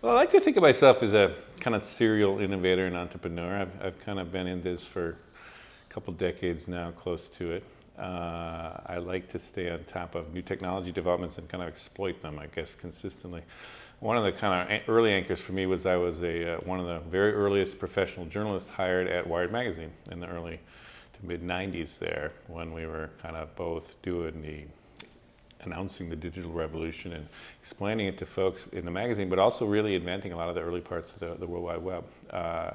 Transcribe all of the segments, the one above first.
Well, I like to think of myself as a kind of serial innovator and entrepreneur. I've kind of been in this for a couple decades now, close to it. I like to stay on top of new technology developments and kind of exploit them, I guess, consistently. One of the kind of early anchors for me was I was one of the very earliest professional journalists hired at Wired magazine in the early to mid 90s there, when we were kind of both doing announcing the digital revolution and explaining it to folks in the magazine, but also really inventing a lot of the early parts of the World Wide Web.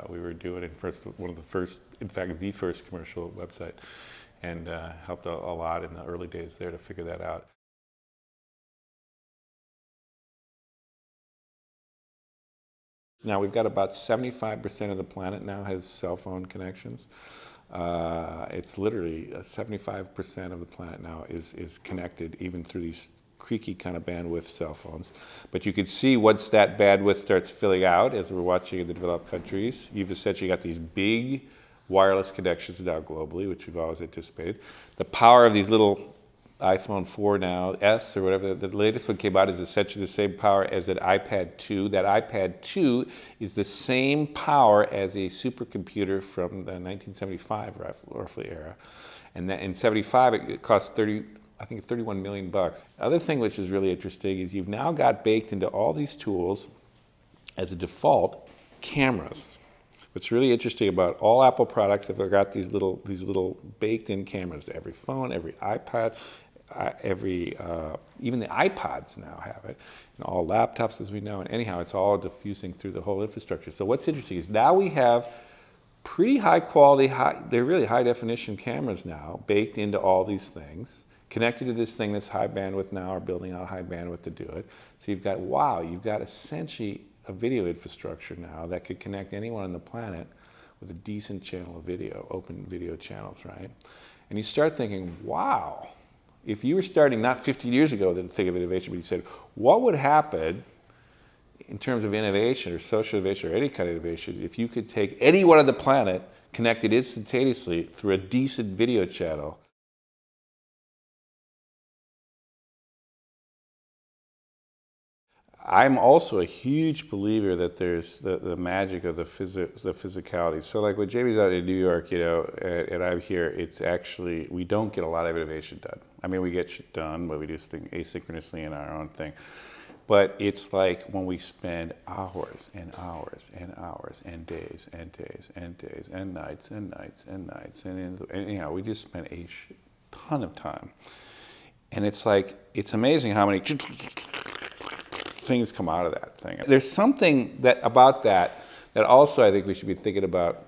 We were doing it one of the first, in fact, the first commercial website, and helped a lot in the early days there to figure that out. Now we've got about 75% of the planet now has cell phone connections. It's literally 75% of the planet now is connected, even through these creaky kind of bandwidth cell phones. But you can see once that bandwidth starts filling out, as we're watching in the developed countries, you've essentially got these big wireless connections now globally, which we've always anticipated. The power of these little iPhone 4 now, S or whatever, the latest one came out, is essentially the same power as an iPad 2. That iPad 2 is the same power as a supercomputer from the 1975 roughly era. And that in 75 it cost I think 31 million bucks. The other thing which is really interesting is you've now got baked into all these tools as a default cameras. What's really interesting about all Apple products is they've got these little baked-in cameras to every phone, every iPad, even the iPods now have it, and all laptops, as we know. And anyhow, it's all diffusing through the whole infrastructure. So what's interesting is now we have pretty high quality, they're really high definition cameras now baked into all these things, connected to this thing that's high bandwidth now, or building out high bandwidth to do it. So you've got, wow, you've got essentially a video infrastructure now that could connect anyone on the planet with a decent channel of video, open video channels, right? And you start thinking, wow, if you were starting not 15 years ago to think of innovation, but you said, what would happen in terms of innovation or social innovation or any kind of innovation if you could take anyone on the planet, connect it instantaneously through a decent video channel? I'm also a huge believer that there's the magic of the physicality. So like when Jamie's out in New York, you know, and I'm here, it's actually, we don't get a lot of innovation done. I mean, we get shit done, but we just think asynchronously in our own thing. But it's like when we spend hours and hours and hours and days and days and days and nights and nights and nights and you know, we just spend a ton of time. And it's like, it's amazing how many things come out of that thing. There's something about that also I think we should be thinking about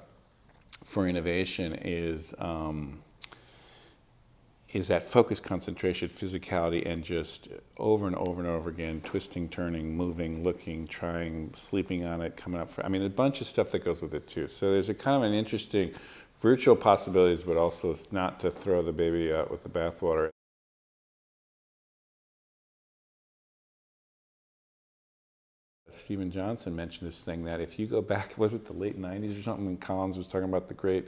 for innovation is that focus, concentration, physicality, and just over and over and over again, twisting, turning, moving, looking, trying, sleeping on it, coming up for, I mean, a bunch of stuff that goes with it too. So there's a kind of an interesting virtual possibilities, but also not to throw the baby out with the bathwater. Stephen Johnson mentioned this thing that if you go back, was it the late 90s or something, when Collins was talking about the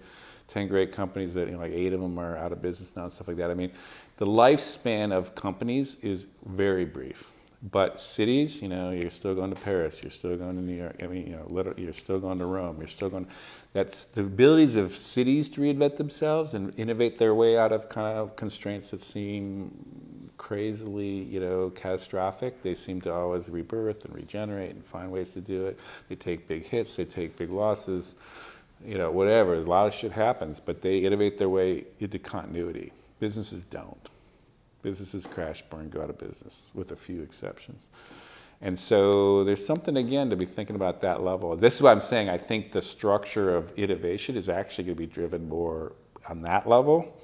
10 great companies that, you know, like 8 of them are out of business now and stuff like that. I mean, the lifespan of companies is very brief. But cities, you know, you're still going to Paris, you're still going to New York, I mean, you know, literally, you're still going to Rome, you're still going, that's the abilities of cities to reinvent themselves and innovate their way out of kind of constraints that seem crazily, you know, catastrophic. They seem to always rebirth and regenerate and find ways to do it. They take big hits, they take big losses, you know, whatever. A lot of shit happens, but they innovate their way into continuity. Businesses don't. Businesses crash, burn, go out of business, with a few exceptions. And so there's something, again, to be thinking about that level. This is why I'm saying I think the structure of innovation is actually going to be driven more on that level,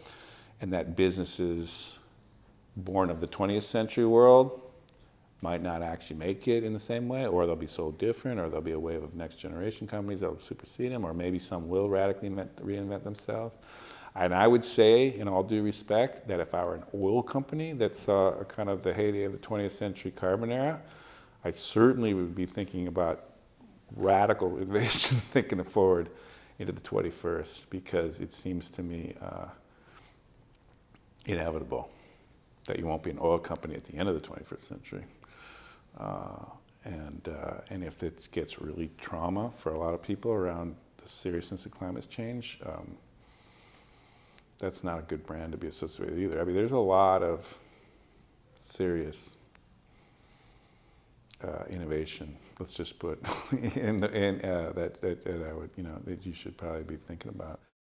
and that businesses born of the 20th century world might not actually make it in the same way, or they'll be sold different, or there'll be a wave of next generation companies that will supersede them, or maybe some will radically reinvent themselves. And I would say, in all due respect, that if I were an oil company that saw kind of the heyday of the 20th century carbon era, I certainly would be thinking about radical innovation, thinking forward into the 21st, because it seems to me inevitable that you won't be an oil company at the end of the 21st century. And if it gets really trauma for a lot of people around the seriousness of climate change, that's not a good brand to be associated with either. I mean, there's a lot of serious innovation, let's just put, that I would, that you should probably be thinking about.